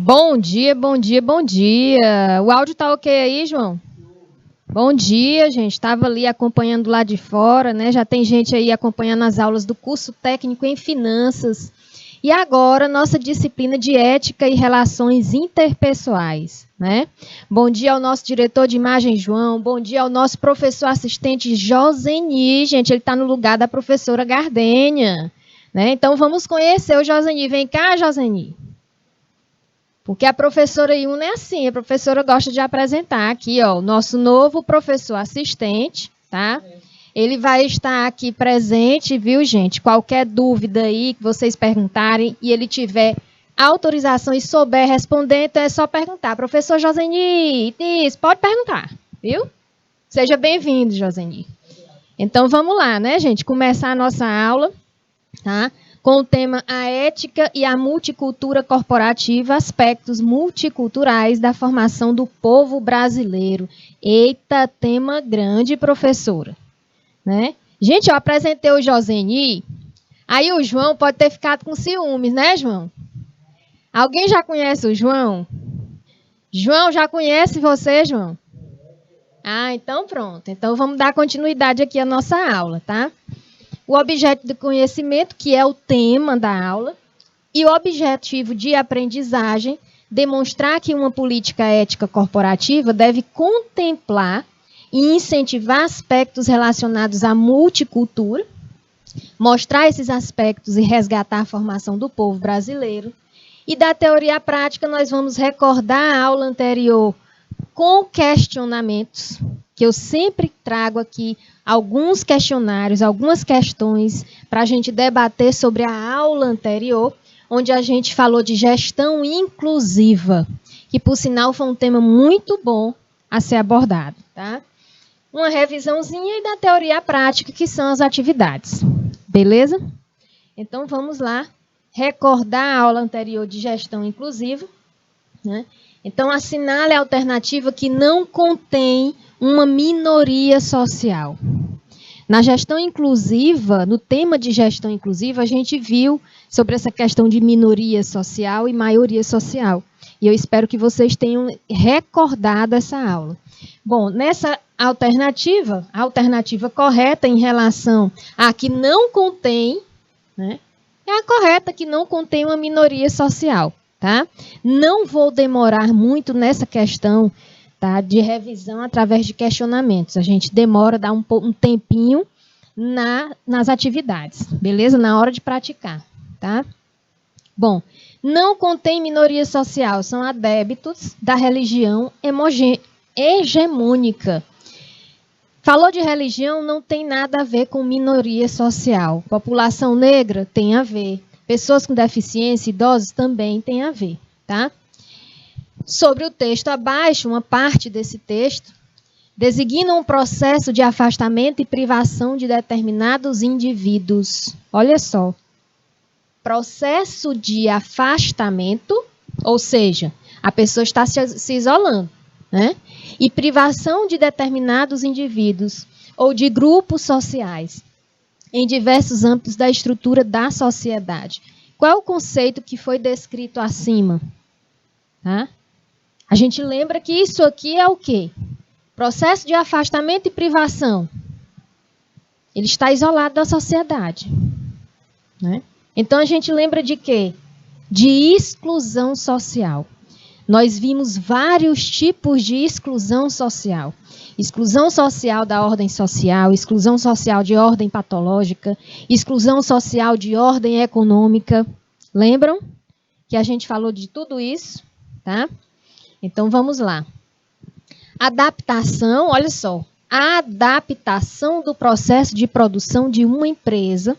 Bom dia, bom dia, bom dia. O áudio tá ok aí, João? Bom dia, gente. Estava ali acompanhando lá de fora, né? Já tem gente aí acompanhando as aulas do curso técnico em finanças. E agora, nossa disciplina de ética e relações interpessoais, né? Bom dia ao nosso diretor de imagem, João. Bom dia ao nosso professor assistente, Joseni. Gente, ele está no lugar da professora Gardênia, né? Então, vamos conhecer o Joseni. Vem cá, Joseni. Porque a professora Iuna é assim, a professora gosta de apresentar aqui, ó, o nosso novo professor assistente, tá? Ele vai estar aqui presente, viu, gente? Qualquer dúvida aí que vocês perguntarem e ele tiver autorização e souber responder, então é só perguntar. Professor Joseni, isso, pode perguntar, viu? Seja bem-vindo, Joseni. Então vamos lá, né, gente? Começar a nossa aula, tá? Com o tema A Ética e a Multicultura Corporativa, aspectos multiculturais da formação do povo brasileiro. Eita, tema grande, professora. Né? Gente, eu apresentei o Joseni, aí o João pode ter ficado com ciúmes, né, João? Alguém já conhece o João? João, já conhece você, João? Ah, então pronto. Então vamos dar continuidade aqui à nossa aula, tá? O objeto do conhecimento, que é o tema da aula, e o objetivo de aprendizagem, demonstrar que uma política ética corporativa deve contemplar e incentivar aspectos relacionados à multicultura, mostrar esses aspectos e resgatar a formação do povo brasileiro. E da teoria à prática, nós vamos recordar a aula anterior com questionamentos, que eu sempre trago aqui alguns questionários, algumas questões para a gente debater sobre a aula anterior, onde a gente falou de gestão inclusiva, que por sinal foi um tema muito bom a ser abordado, tá? Uma revisãozinha e da teoria à prática, que são as atividades. Beleza? Então vamos lá recordar a aula anterior de gestão inclusiva, né? Então, assinale a alternativa que não contém uma minoria social. Na gestão inclusiva, no tema de gestão inclusiva, a gente viu sobre essa questão de minoria social e maioria social. E eu espero que vocês tenham recordado essa aula. Bom, nessa alternativa, a alternativa correta em relação a que não contém, né, é a correta que não contém uma minoria social. Tá? Não vou demorar muito nessa questão, tá, de revisão através de questionamentos. A gente demora, dá um tempinho nas atividades, beleza? Na hora de praticar. Tá? Bom, não contém minoria social, são adébitos da religião hegemônica. Falou de religião, não tem nada a ver com minoria social. População negra tem a ver. Pessoas com deficiência, idosos, também tem a ver, tá? Sobre o texto abaixo, uma parte desse texto, designa um processo de afastamento e privação de determinados indivíduos. Olha só. Processo de afastamento, ou seja, a pessoa está se isolando, né? E privação de determinados indivíduos ou de grupos sociais em diversos âmbitos da estrutura da sociedade. Qual é o conceito que foi descrito acima? Tá? A gente lembra que isso aqui é o quê? Processo de afastamento e privação. Ele está isolado da sociedade. Né? Então, a gente lembra de quê? De exclusão social. Nós vimos vários tipos de exclusão social. Exclusão social da ordem social, exclusão social de ordem patológica, exclusão social de ordem econômica. Lembram que a gente falou de tudo isso? Tá? Então, vamos lá. Adaptação, olha só. A adaptação do processo de produção de uma empresa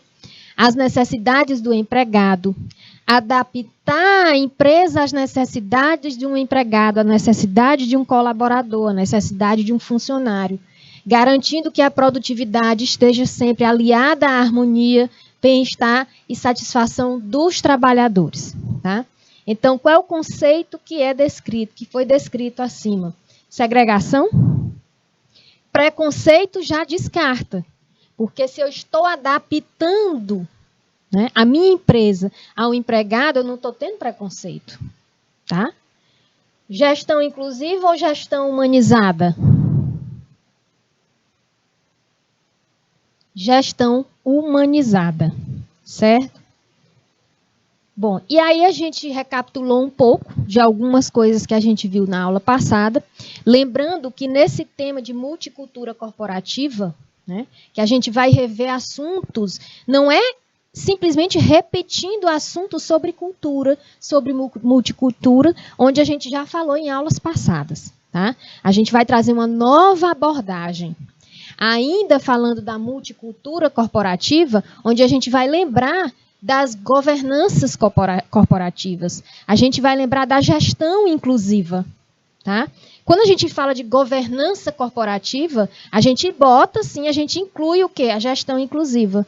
às necessidades do empregado. Adaptar a empresa às necessidades de um empregado, à necessidade de um colaborador, à necessidade de um funcionário, garantindo que a produtividade esteja sempre aliada à harmonia, bem-estar e satisfação dos trabalhadores. Tá? Então, qual é o conceito que é descrito, que foi descrito acima? Segregação? Preconceito já descarta, porque se eu estou adaptando, né, a minha empresa ao empregado, eu não estou tendo preconceito. tá? Gestão inclusiva ou gestão humanizada? Gestão humanizada, certo? Bom, e aí a gente recapitulou um pouco de algumas coisas que a gente viu na aula passada, lembrando que nesse tema de multicultura corporativa, né, que a gente vai rever assuntos, não é simplesmente repetindo assuntos sobre cultura, sobre multicultura, onde a gente já falou em aulas passadas, tá? A gente vai trazer uma nova abordagem. Ainda falando da multicultura corporativa, onde a gente vai lembrar das governanças corporativas. A gente vai lembrar da gestão inclusiva, tá? Quando a gente fala de governança corporativa, a gente bota, sim, a gente inclui o quê? A gestão inclusiva.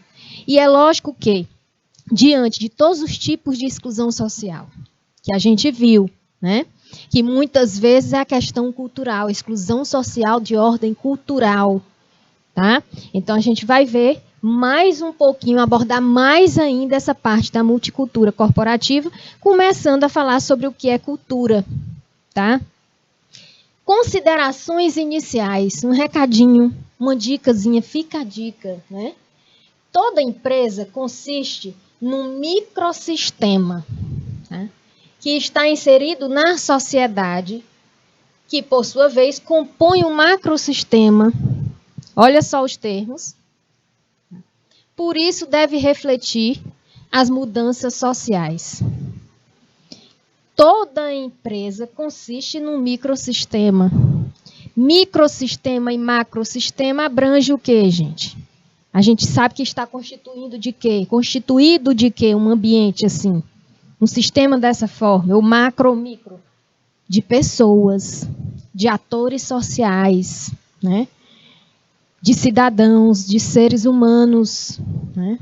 E é lógico que, diante de todos os tipos de exclusão social que a gente viu, né? Que muitas vezes é a questão cultural, exclusão social de ordem cultural, tá? Então a gente vai ver mais um pouquinho, abordar mais ainda essa parte da multicultura corporativa, começando a falar sobre o que é cultura, tá? Considerações iniciais, um recadinho, uma dicasinha, fica a dica, né? Toda empresa consiste num microsistema, né, que está inserido na sociedade, que por sua vez compõe um macrosistema. Olha só os termos. Por isso, deve refletir as mudanças sociais. Toda empresa consiste num microsistema. Microsistema e macrosistema abrange o quê, gente? A gente sabe que está constituindo de quê? Constituído de quê? Um ambiente assim. Um sistema dessa forma, o macro, micro. De pessoas, de atores sociais, né? De cidadãos, de seres humanos, né?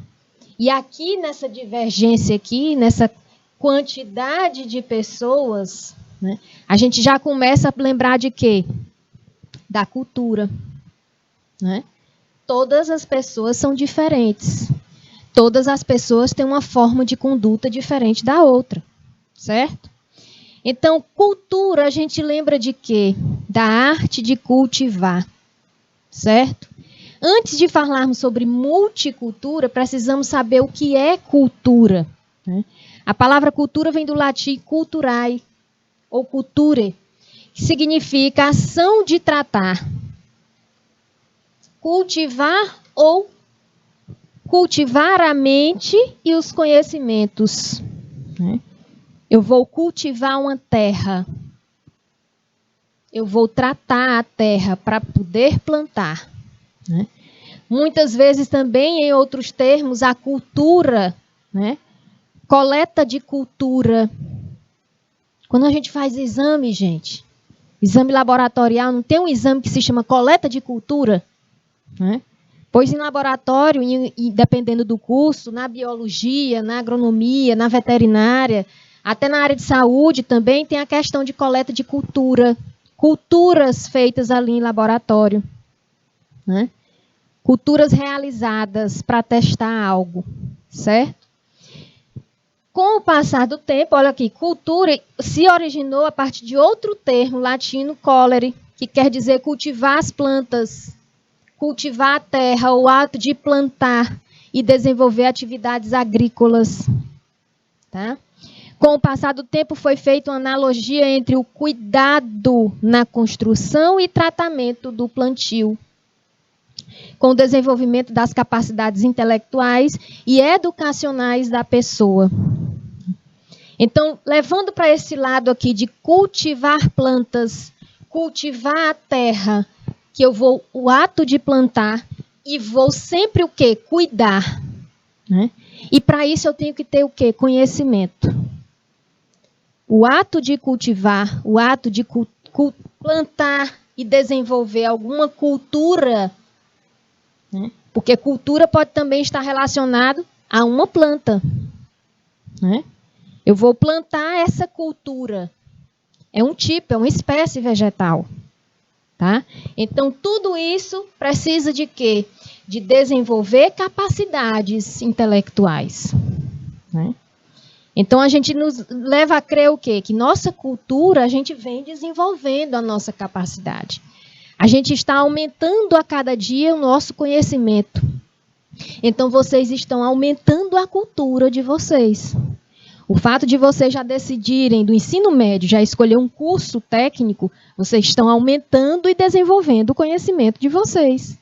E aqui nessa divergência aqui, nessa quantidade de pessoas, né, a gente já começa a lembrar de quê? Da cultura, né? Todas as pessoas são diferentes. Todas as pessoas têm uma forma de conduta diferente da outra, certo? Então, cultura, a gente lembra de quê? Da arte de cultivar. Certo? Antes de falarmos sobre multicultura, precisamos saber o que é cultura, né? A palavra cultura vem do latim culturae, ou culture, que significa ação de tratar. Cultivar ou cultivar a mente e os conhecimentos, né? Eu vou cultivar uma terra. Eu vou tratar a terra para poder plantar, né? Muitas vezes também, em outros termos, a cultura, né? Coleta de cultura. Quando a gente faz exame, gente, exame laboratorial, não tem um exame que se chama coleta de cultura, né? Pois em laboratório, e dependendo do curso, na biologia, na agronomia, na veterinária, até na área de saúde também tem a questão de coleta de cultura. Culturas feitas ali em laboratório, né? Culturas realizadas para testar algo, certo? Com o passar do tempo, olha aqui, cultura se originou a partir de outro termo latino, colere, que quer dizer cultivar as plantas, cultivar a terra, o ato de plantar e desenvolver atividades agrícolas, tá? Com o passar do tempo, foi feita uma analogia entre o cuidado na construção e tratamento do plantio, com o desenvolvimento das capacidades intelectuais e educacionais da pessoa. Então, levando para esse lado aqui de cultivar plantas, cultivar a terra, que eu vou, o ato de plantar, e vou sempre o quê? Cuidar, né? E para isso eu tenho que ter o quê? Conhecimento. O ato de cultivar, o ato de plantar e desenvolver alguma cultura, né? Porque cultura pode também estar relacionado a uma planta, né? Eu vou plantar essa cultura. É um tipo, é uma espécie vegetal, tá? Então, tudo isso precisa de quê? De desenvolver capacidades intelectuais, né? Então, a gente nos leva a crer o quê? Que nossa cultura, a gente vem desenvolvendo a nossa capacidade. A gente está aumentando a cada dia o nosso conhecimento. Então, vocês estão aumentando a cultura de vocês. O fato de vocês já decidirem do ensino médio, já escolher um curso técnico, vocês estão aumentando e desenvolvendo o conhecimento de vocês,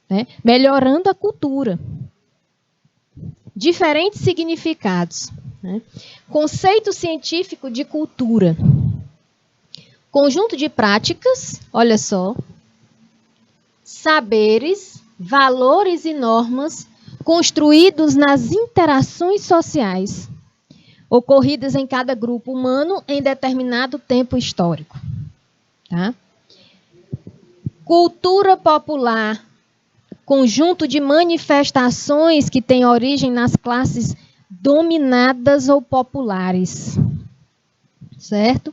né? Melhorando a cultura. Diferentes significados, né? Conceito científico de cultura. Conjunto de práticas, olha só, saberes, valores e normas construídos nas interações sociais ocorridas em cada grupo humano em determinado tempo histórico. Tá? Cultura popular, conjunto de manifestações que tem origem nas classes dominadas ou populares. Certo?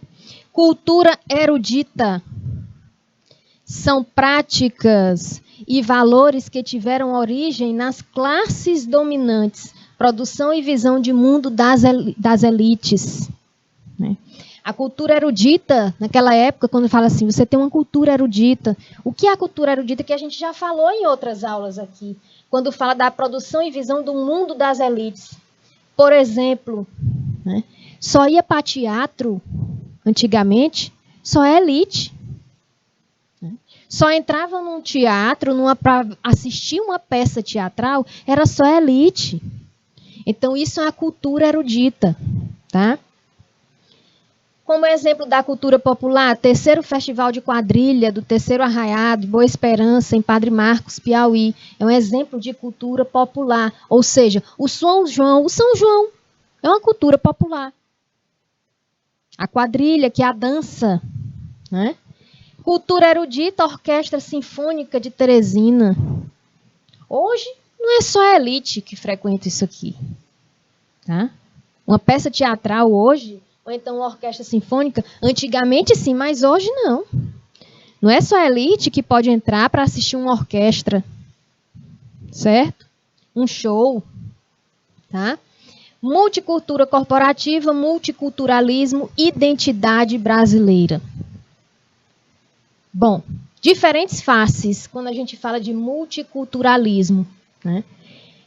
Cultura erudita. São práticas e valores que tiveram origem nas classes dominantes, produção e visão de mundo das elites. Né? A cultura erudita, naquela época, quando fala assim, você tem uma cultura erudita. O que é a cultura erudita? Que a gente já falou em outras aulas aqui, quando fala da produção e visão do mundo das elites. Por exemplo, né, só ia para teatro, antigamente, só é elite. Só entrava num teatro para assistir uma peça teatral, era só elite. Então, isso é a cultura erudita. Tá? Como exemplo da cultura popular, terceiro festival de quadrilha do Terceiro Arraiado, Boa Esperança, em Padre Marcos, Piauí. É um exemplo de cultura popular. Ou seja, o São João é uma cultura popular. A quadrilha, que é a dança, né? Cultura erudita, Orquestra Sinfônica de Teresina. Hoje, não é só a elite que frequenta isso aqui. Tá? Uma peça teatral hoje, ou então uma orquestra sinfônica, antigamente sim, mas hoje não. Não é só a elite que pode entrar para assistir uma orquestra. Certo? Um show. Tá? Multicultura corporativa, multiculturalismo, identidade brasileira. Bom, diferentes faces quando a gente fala de multiculturalismo, né?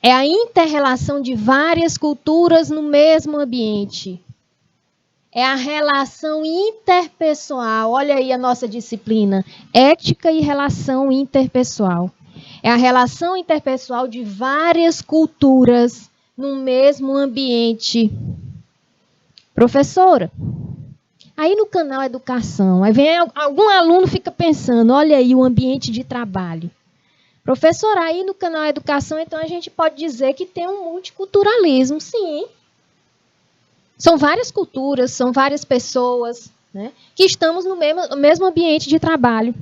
É a inter-relação de várias culturas no mesmo ambiente. É a relação interpessoal. Olha aí a nossa disciplina, ética e relação interpessoal. É a relação interpessoal de várias culturas no mesmo ambiente. Professora, aí no canal Educação, aí vem algum aluno fica pensando, olha aí o ambiente de trabalho. Professora, aí no canal Educação, então a gente pode dizer que tem um multiculturalismo, sim. São várias culturas, são várias pessoas, né, que estamos no mesmo ambiente de trabalho,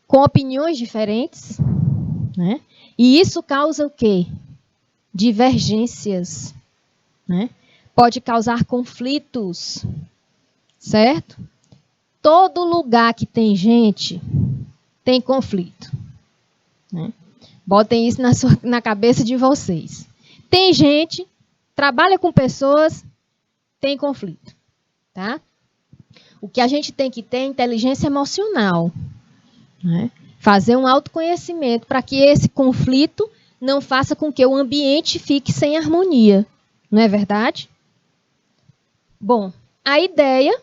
com opiniões diferentes, né, e isso causa o quê? Divergências, né? Pode causar conflitos. Certo? Todo lugar que tem gente, tem conflito. Né? Botem isso na cabeça de vocês. Tem gente, trabalha com pessoas, tem conflito. Tá? O que a gente tem que ter é inteligência emocional. Né? Fazer um autoconhecimento para que esse conflito não faça com que o ambiente fique sem harmonia. Não é verdade? Bom, a ideia,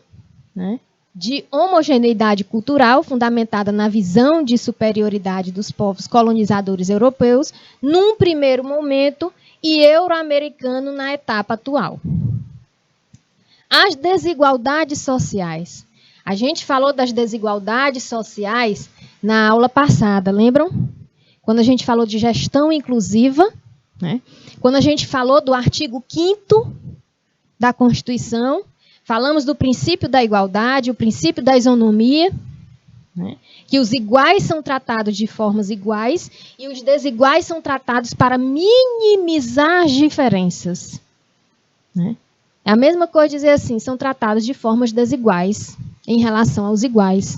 né, de homogeneidade cultural, fundamentada na visão de superioridade dos povos colonizadores europeus, num primeiro momento, e euro-americano na etapa atual. As desigualdades sociais. A gente falou das desigualdades sociais na aula passada, lembram? Quando a gente falou de gestão inclusiva, né? Quando a gente falou do artigo 5º da Constituição, falamos do princípio da igualdade, o princípio da isonomia, né? Que os iguais são tratados de formas iguais e os desiguais são tratados para minimizar as diferenças. Né? É a mesma coisa dizer assim, são tratados de formas desiguais em relação aos iguais.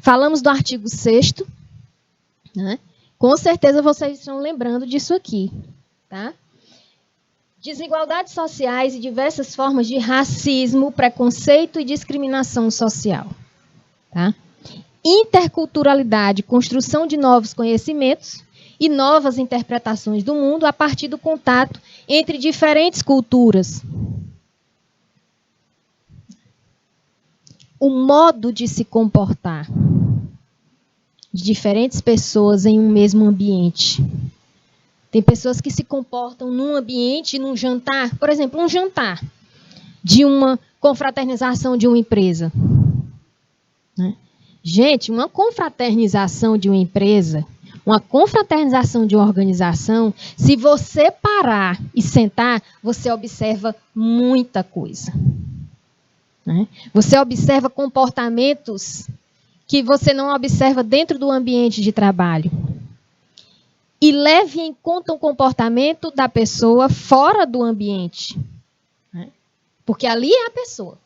Falamos do artigo 6º, né? Com certeza vocês estão lembrando disso aqui. Tá? Desigualdades sociais e diversas formas de racismo, preconceito e discriminação social. Tá? Interculturalidade, construção de novos conhecimentos e novas interpretações do mundo a partir do contato entre diferentes culturas. O modo de se comportar de diferentes pessoas em um mesmo ambiente. Tem pessoas que se comportam num ambiente, num jantar, por exemplo, um jantar de uma confraternização de uma empresa. Né? Gente, uma confraternização de uma empresa, uma confraternização de uma organização, se você parar e sentar, você observa muita coisa. Né? Você observa comportamentos que você não observa dentro do ambiente de trabalho. E leve em conta o comportamento da pessoa fora do ambiente. Né? Porque ali é a pessoa.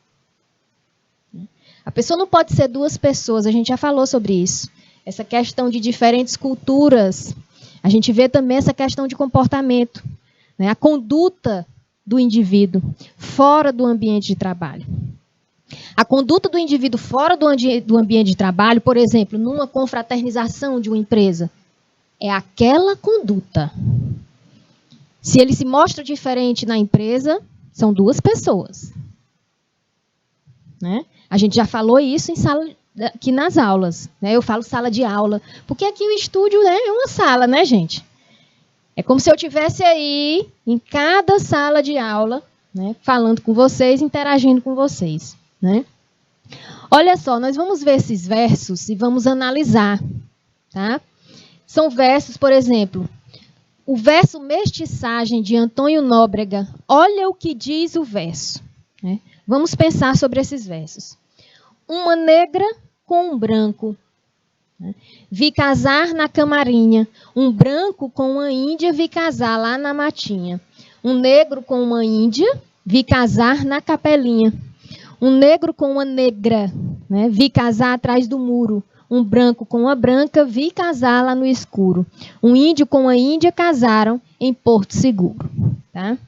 A pessoa não pode ser duas pessoas, a gente já falou sobre isso. Essa questão de diferentes culturas. A gente vê também essa questão de comportamento. Né? A conduta do indivíduo fora do ambiente de trabalho. A conduta do indivíduo fora do ambiente de trabalho, por exemplo, numa confraternização de uma empresa, é aquela conduta. Se ele se mostra diferente na empresa, são duas pessoas. Né? A gente já falou isso em sala, aqui nas aulas. Né? Eu falo sala de aula, porque aqui o estúdio, né, é uma sala, né, gente? É como se eu estivesse aí, em cada sala de aula, né, falando com vocês, interagindo com vocês. Né? Olha só, nós vamos ver esses versos e vamos analisar. Tá? São versos, por exemplo, o verso Mestiçagem de Antônio Nóbrega. Olha o que diz o verso. Né? Vamos pensar sobre esses versos. Uma negra com um branco. Né? Vi casar na camarinha. Um branco com uma índia vi casar lá na matinha. Um negro com uma índia vi casar na capelinha. Um negro com uma negra, né, vi casar atrás do muro. Um branco com uma branca, vi casar lá no escuro. Um índio com uma índia casaram em Porto Seguro. Tá?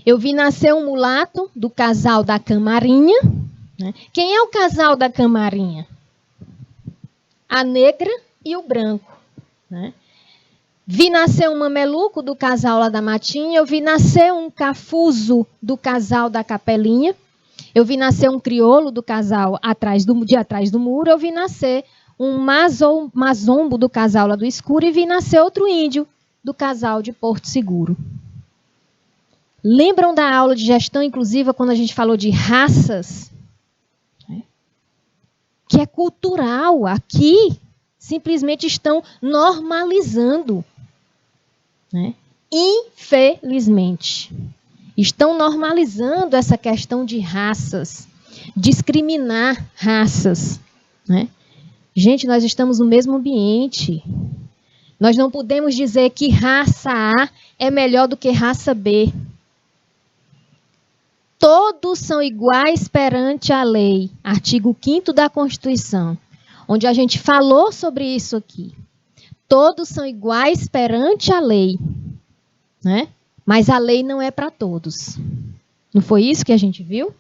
Eu vi nascer um mulato do casal da camarinha. Né? Quem é o casal da camarinha? A negra e o branco. Né? Vi nascer um mameluco do casal lá da matinha. Eu vi nascer um cafuso do casal da capelinha. Eu vi nascer um crioulo do casal de atrás do muro. Eu vi nascer um mazombo do casal lá do escuro. E vi nascer outro índio do casal de Porto Seguro. Lembram da aula de gestão inclusiva quando a gente falou de raças? Que é cultural. Aqui, simplesmente estão normalizando. Né? Infelizmente. Estão normalizando essa questão de raças, discriminar raças. Né? Gente, nós estamos no mesmo ambiente. Nós não podemos dizer que raça A é melhor do que raça B. Todos são iguais perante a lei. Artigo 5º da Constituição, onde a gente falou sobre isso aqui. Todos são iguais perante a lei. Né? Mas a lei não é para todos. Não foi isso que a gente viu?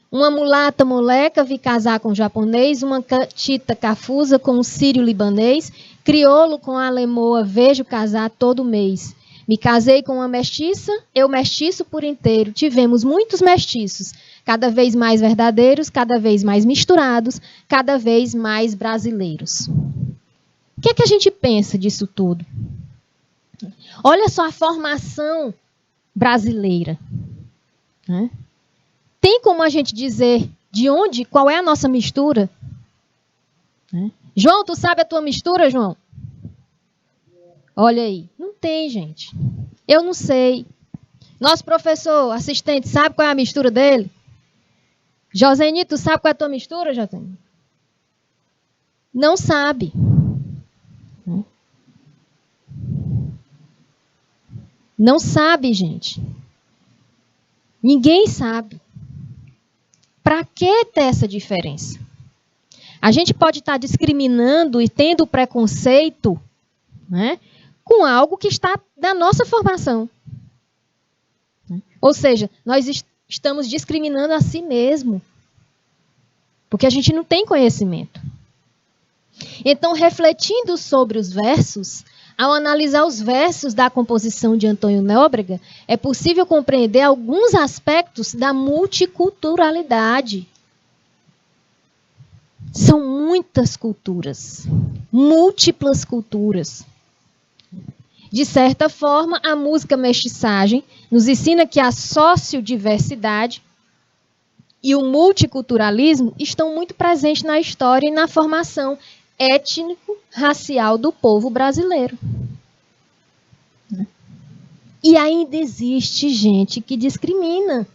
Uma mulata moleca vi casar com um japonês, uma catita cafusa com um sírio-libanês, crioulo com a alemoa vejo casar todo mês. Me casei com uma mestiça, eu mestiço por inteiro. Tivemos muitos mestiços, cada vez mais verdadeiros, cada vez mais misturados, cada vez mais brasileiros. O que é que a gente pensa disso tudo? Olha só a formação brasileira. Né? Tem como a gente dizer de onde, qual é a nossa mistura? Né? João, tu sabe a tua mistura, João? Olha aí. Não tem, gente. Eu não sei. Nosso professor, assistente, sabe qual é a mistura dele? Joseni, tu sabe qual é a tua mistura, Joseni? Não sabe. Não sabe, gente. Ninguém sabe. Para que ter essa diferença? A gente pode estar discriminando e tendo preconceito, né, com algo que está na nossa formação. Ou seja, nós estamos discriminando a si mesmo, porque a gente não tem conhecimento. Então, refletindo sobre os versos, ao analisar os versos da composição de Antônio Nóbrega, é possível compreender alguns aspectos da multiculturalidade. São muitas culturas, múltiplas culturas. De certa forma, a música mestiçagem nos ensina que a sociodiversidade e o multiculturalismo estão muito presentes na história e na formação étnico-racial do povo brasileiro. E ainda existe gente que discrimina.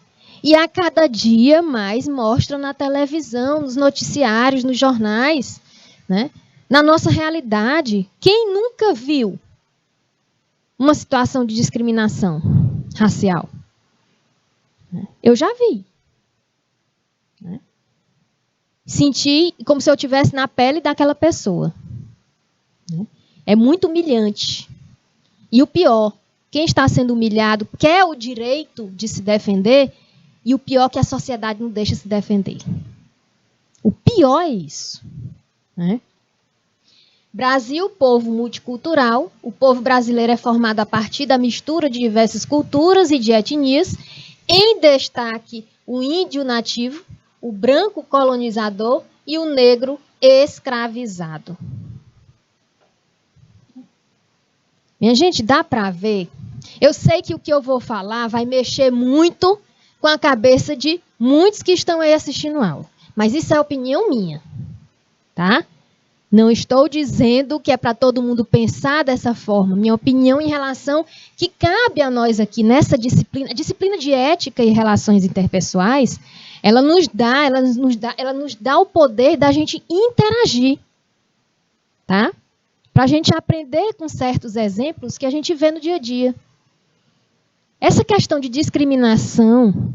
E a cada dia mais mostra na televisão, nos noticiários, nos jornais, né? Na nossa realidade. Quem nunca viu uma situação de discriminação racial? Eu já vi. Senti como se eu estivesse na pele daquela pessoa. É muito humilhante. E o pior, quem está sendo humilhado quer o direito de se defender, e o pior é que a sociedade não deixa se defender. O pior é isso. Brasil, povo multicultural. O povo brasileiro é formado a partir da mistura de diversas culturas e de etnias, em destaque o índio nativo, o branco colonizador e o negro escravizado. Minha gente, dá para ver? Eu sei que o que eu vou falar vai mexer muito com a cabeça de muitos que estão aí assistindo a aula. Mas isso é opinião minha, tá? Não estou dizendo que é para todo mundo pensar dessa forma. Minha opinião em relação que cabe a nós aqui nessa disciplina, a disciplina de ética e relações interpessoais, ela nos dá o poder da gente interagir, tá? Para a gente aprender com certos exemplos que a gente vê no dia a dia. Essa questão de discriminação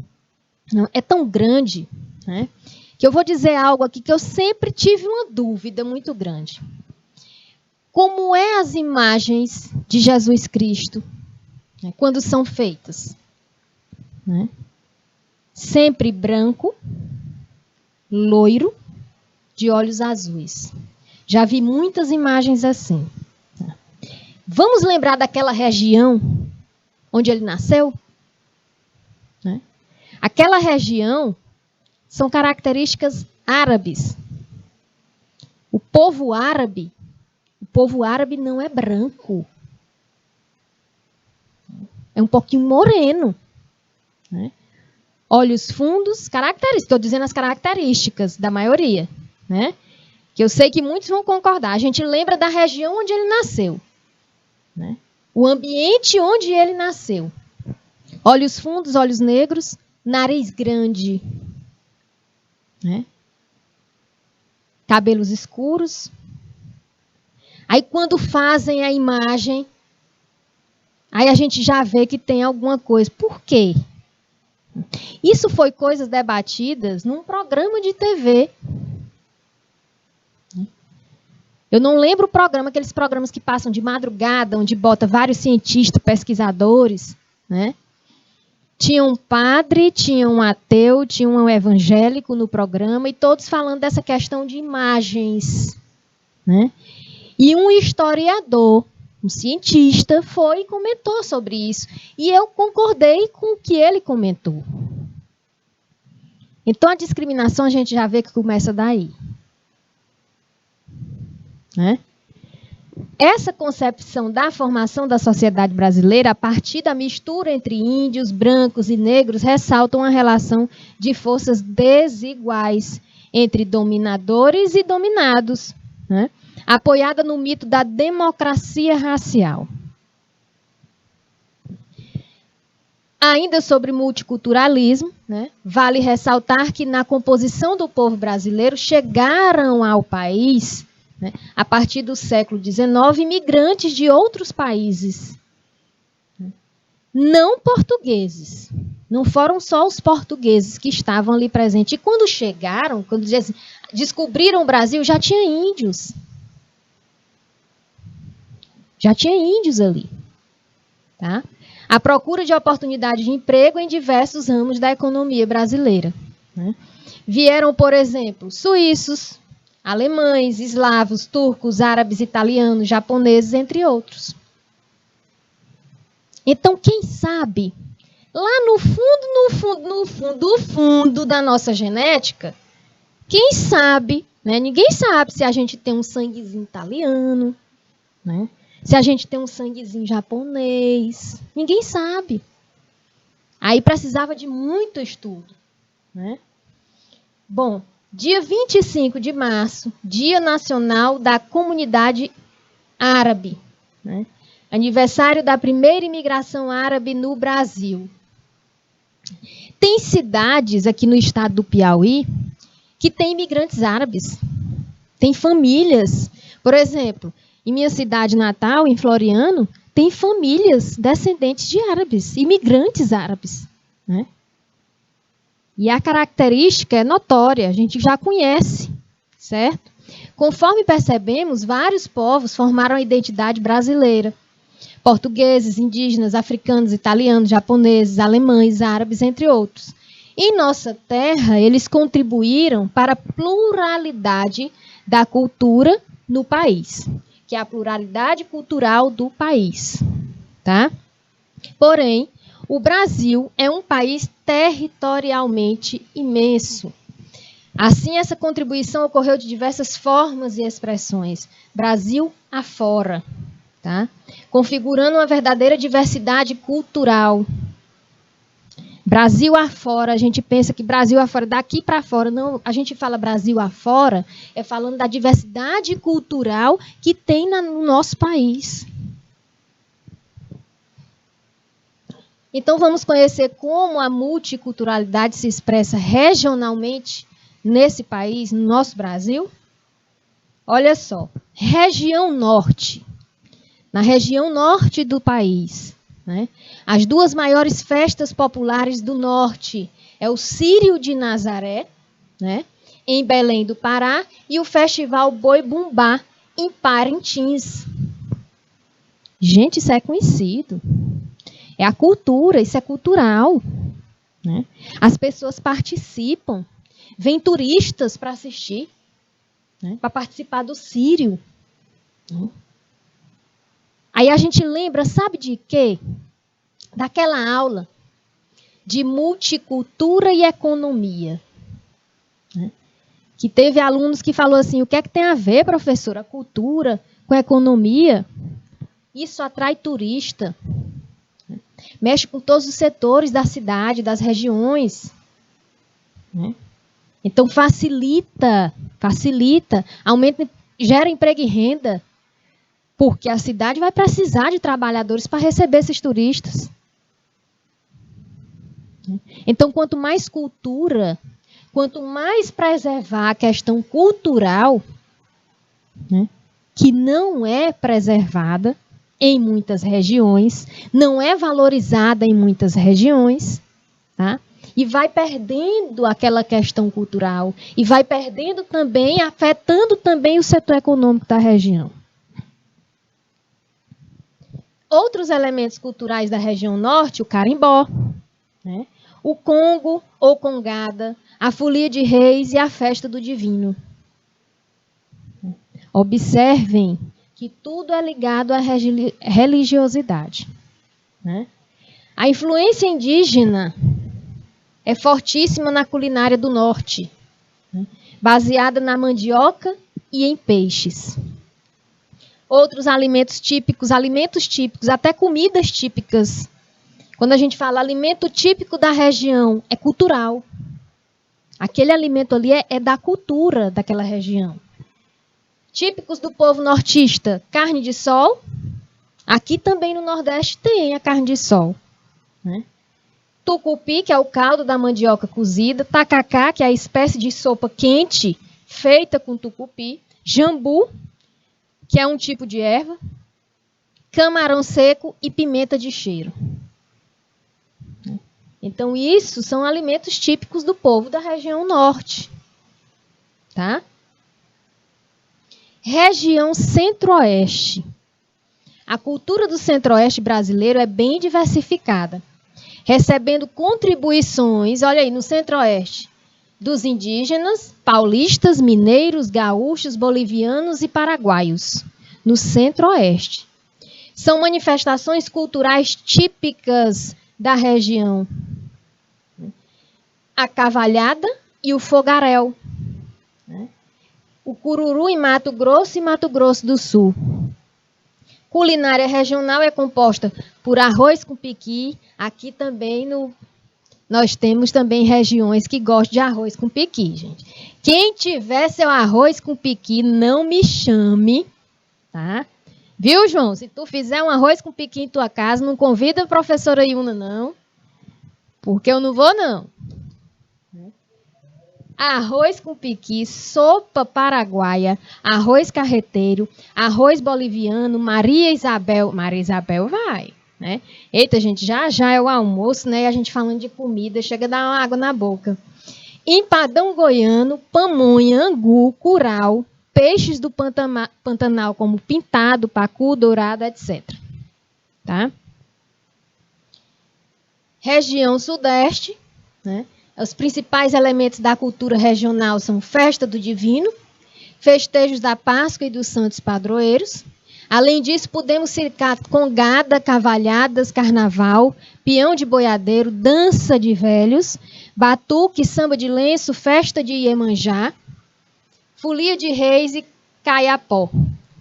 é tão grande, né, que eu vou dizer algo aqui que eu sempre tive uma dúvida muito grande. Como é as imagens de Jesus Cristo, né, quando são feitas? Né? Sempre branco, loiro, de olhos azuis. Já vi muitas imagens assim. Vamos lembrar daquela região onde ele nasceu? Né? Aquela região são características árabes. O povo árabe não é branco. É um pouquinho moreno. Né? Olhos fundos, características. Estou dizendo as características da maioria. Né? Que eu sei que muitos vão concordar. A gente lembra da região onde ele nasceu. Né? O ambiente onde ele nasceu. Olhos fundos, olhos negros, nariz grande. Né? Cabelos escuros. Aí quando fazem a imagem, aí a gente já vê que tem alguma coisa. Por quê? Isso foi coisas debatidas num programa de TV. Eu não lembro o programa, aqueles programas que passam de madrugada, onde bota vários cientistas, pesquisadores, né? Tinha um padre, tinha um ateu, tinha um evangélico no programa, e todos falando dessa questão de imagens. Né? E um historiador, um cientista, foi e comentou sobre isso. E eu concordei com o que ele comentou. Então, a discriminação a gente já vê que começa daí. Né? Essa concepção da formação da sociedade brasileira, a partir da mistura entre índios, brancos e negros, ressalta uma relação de forças desiguais entre dominadores e dominados, né? Apoiada no mito da democracia racial. Ainda sobre multiculturalismo, né, vale ressaltar que na composição do povo brasileiro chegaram ao país, né, a partir do século XIX, imigrantes de outros países, não portugueses. Não foram só os portugueses que estavam ali presentes. E quando chegaram, quando descobriram o Brasil, já tinha índios. Já tinha índios ali. Tá? A procura de oportunidade de emprego em diversos ramos da economia brasileira. Né? Vieram, por exemplo, suíços, alemães, eslavos, turcos, árabes, italianos, japoneses, entre outros. Então, quem sabe, lá no fundo da nossa genética, quem sabe, né? Ninguém sabe se a gente tem um sanguezinho italiano, né? Se a gente tem um sanguezinho japonês, ninguém sabe. Aí precisava de muito estudo, né? Bom, dia 25 de março, Dia Nacional da Comunidade Árabe, né? Aniversário da primeira imigração árabe no Brasil. Tem cidades aqui no estado do Piauí que tem imigrantes árabes. Tem famílias. Por exemplo, em minha cidade natal, em Floriano, tem famílias descendentes de árabes, imigrantes árabes. Né? E a característica é notória, a gente já conhece, certo? Conforme percebemos, vários povos formaram a identidade brasileira. Portugueses, indígenas, africanos, italianos, japoneses, alemães, árabes, entre outros. Em nossa terra, eles contribuíram para a pluralidade da cultura no país, que é a pluralidade cultural do país. Tá? Porém, o Brasil é um país territorialmente imenso. Assim, essa contribuição ocorreu de diversas formas e expressões, Brasil afora, tá? Configurando uma verdadeira diversidade cultural. Brasil afora, a gente pensa que Brasil afora, daqui para fora, não, a gente fala Brasil afora, é falando da diversidade cultural que tem no nosso país. Então, vamos conhecer como a multiculturalidade se expressa regionalmente nesse país, no nosso Brasil. Olha só, região norte. Na região norte do país, né, as duas maiores festas populares do norte é o Círio de Nazaré, né, em Belém do Pará, e o Festival Boi Bumbá, em Parintins. Gente, isso é conhecido. É a cultura, isso é cultural. Né? As pessoas participam, vêm turistas para assistir, né, para participar do Círio. Né? Aí a gente lembra, sabe de quê? Daquela aula de multicultura e economia. Né? Que teve alunos que falaram assim, o que é que tem a ver, professora, a cultura com a economia? Isso atrai turista. Mexe com todos os setores da cidade, das regiões. Né? Então facilita, aumenta, gera emprego e renda. Porque a cidade vai precisar de trabalhadores para receber esses turistas. Então, quanto mais cultura, quanto mais preservar a questão cultural, né, que não é preservada em muitas regiões, não é valorizada em muitas regiões, tá? E vai perdendo aquela questão cultural, e vai perdendo também, afetando também o setor econômico da região. Outros elementos culturais da região norte, o carimbó, né? O congo ou congada, a folia de reis e a festa do divino. Observem que tudo é ligado à religiosidade. Né? A influência indígena é fortíssima na culinária do norte, né? Baseada na mandioca e em peixes. Outros alimentos típicos, até comidas típicas. Quando a gente fala alimento típico da região, é cultural. Aquele alimento ali é da cultura daquela região. Típicos do povo nortista, carne de sol. Aqui também no Nordeste tem a carne de sol. Né? Tucupi, que é o caldo da mandioca cozida. Tacacá, que é a espécie de sopa quente feita com tucupi. Jambu, que é um tipo de erva, camarão seco e pimenta de cheiro. Então, isso são alimentos típicos do povo da região norte. Tá? Região centro-oeste. A cultura do centro-oeste brasileiro é bem diversificada, recebendo contribuições, olha aí, no centro-oeste, dos indígenas, paulistas, mineiros, gaúchos, bolivianos e paraguaios, no centro-oeste. São manifestações culturais típicas da região. A cavalhada e o fogaréu. O cururu em Mato Grosso e Mato Grosso do Sul. Culinária regional é composta por arroz com piqui. Aqui também nós temos também regiões que gostam de arroz com piqui, gente. Quem tiver seu arroz com piqui, não me chame, tá? Viu, João? Se tu fizer um arroz com piqui em tua casa, não convida a professora Iuna, não. Porque eu não vou, não. Arroz com piqui, sopa paraguaia, arroz carreteiro, arroz boliviano, Maria Isabel vai, né? Eita, gente, já é o almoço, né? E a gente falando de comida, chega a dar uma água na boca. Empadão goiano, pamonha, angu, curau, peixes do Pantanal como pintado, pacu, dourado, etc. Tá? Região sudeste, né? Os principais elementos da cultura regional são festa do divino, festejos da Páscoa e dos santos padroeiros. Além disso, podemos citar congada, cavalhadas, carnaval, peão de boiadeiro, dança de velhos, batuque, samba de lenço, festa de Iemanjá, folia de reis e caiapó.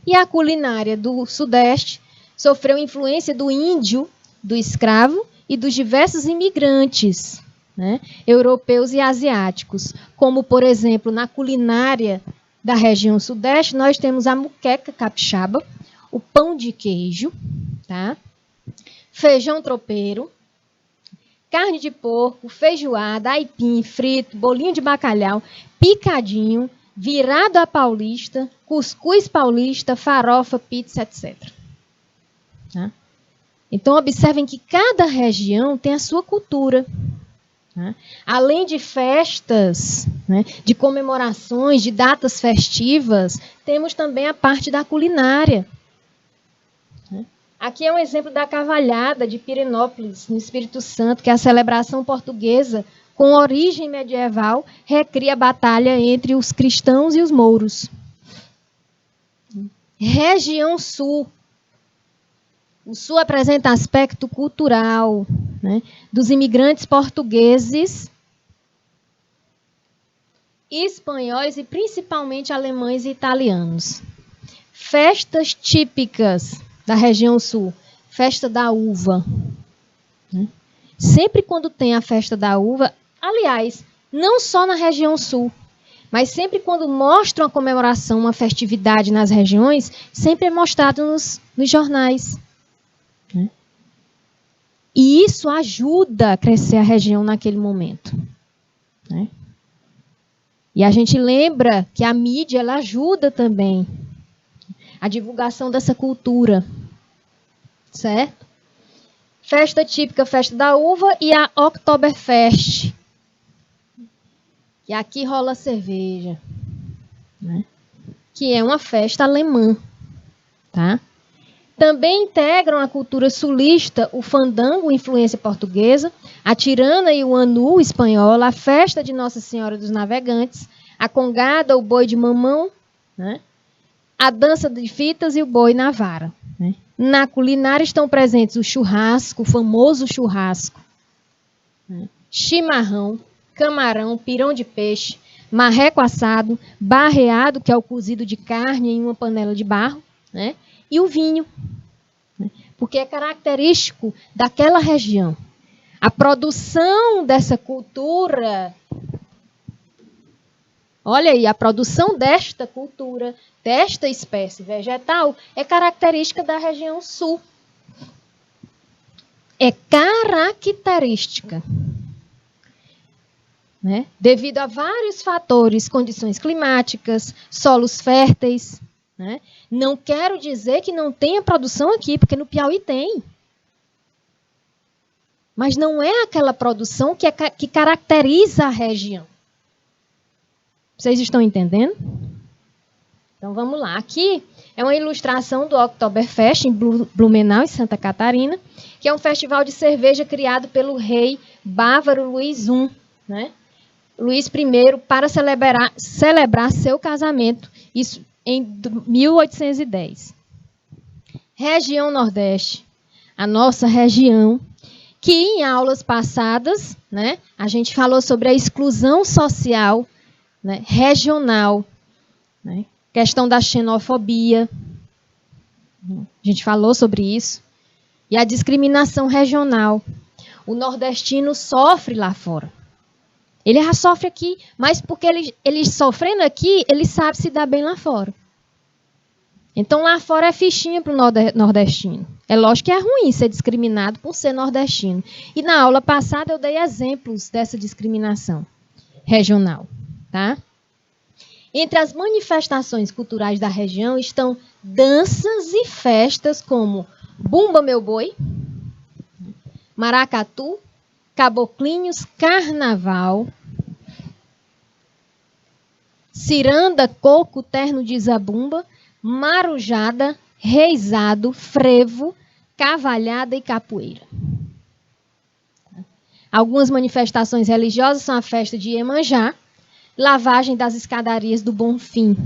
E a culinária do Sudeste sofreu influência do índio, do escravo e dos diversos imigrantes, né, europeus e asiáticos, como, por exemplo, na culinária da região Sudeste, nós temos a muqueca capixaba, o pão de queijo, tá? Feijão tropeiro, carne de porco, feijoada, aipim, frito, bolinho de bacalhau, picadinho, virado à paulista, cuscuz paulista, farofa, pizza, etc. Tá? Então, observem que cada região tem a sua cultura. Além de festas, né, de comemorações, de datas festivas, temos também a parte da culinária. Aqui é um exemplo da cavalhada de Pirenópolis, no Espírito Santo, que é a celebração portuguesa com origem medieval, recria a batalha entre os cristãos e os mouros. Região Sul. O Sul apresenta aspecto cultural, né, dos imigrantes portugueses, espanhóis e principalmente alemães e italianos. Festas típicas da região Sul. Festa da uva. Né? Sempre quando tem a festa da uva, aliás, não só na região Sul, mas sempre quando mostram a comemoração, uma festividade nas regiões, sempre é mostrado nos jornais. E isso ajuda a crescer a região naquele momento. Né? E a gente lembra que a mídia ela ajuda também a divulgação dessa cultura. Certo? Festa típica, festa da uva e a Oktoberfest. E aqui rola cerveja. Né? Que é uma festa alemã. Tá? Também integram a cultura sulista o fandango, influência portuguesa, a tirana e o anu, espanhola, a festa de Nossa Senhora dos Navegantes, a congada, o boi de mamão, né? A dança de fitas e o boi na vara. Né? Na culinária estão presentes o churrasco, o famoso churrasco, né? Chimarrão, camarão, pirão de peixe, marreco assado, barreado, que é o cozido de carne em uma panela de barro, né? E o vinho, porque é característico daquela região. A produção dessa cultura, olha aí, a produção desta cultura, desta espécie vegetal, é característica da região sul. É característica. Né? Devido a vários fatores, condições climáticas, solos férteis. Né? Não quero dizer que não tenha produção aqui, porque no Piauí tem. Mas não é aquela produção que caracteriza a região. Vocês estão entendendo? Então vamos lá. Aqui É uma ilustração do Oktoberfest em Blumenau, em Santa Catarina, que é um festival de cerveja criado pelo rei bávaro Luís I, né? Luís I, para celebrar seu casamento, isso em 1810. Região Nordeste, a nossa região, que em aulas passadas, né, a gente falou sobre a exclusão social, né, regional, né, questão da xenofobia, a gente falou sobre isso, e a discriminação regional. O nordestino sofre lá fora. Ele já sofre aqui, mas porque ele sofrendo aqui, ele sabe se dar bem lá fora. Então, lá fora é fichinha para o nordestino. É lógico que é ruim ser discriminado por ser nordestino. E na aula passada eu dei exemplos dessa discriminação regional. Tá? Entre as manifestações culturais da região estão danças e festas como Bumba Meu Boi, Maracatu, Caboclinhos, Carnaval, Ciranda, Coco, Terno de Zabumba, Marujada, Reisado, Frevo, Cavalhada e Capoeira. Algumas manifestações religiosas são a festa de Iemanjá, lavagem das escadarias do Bonfim.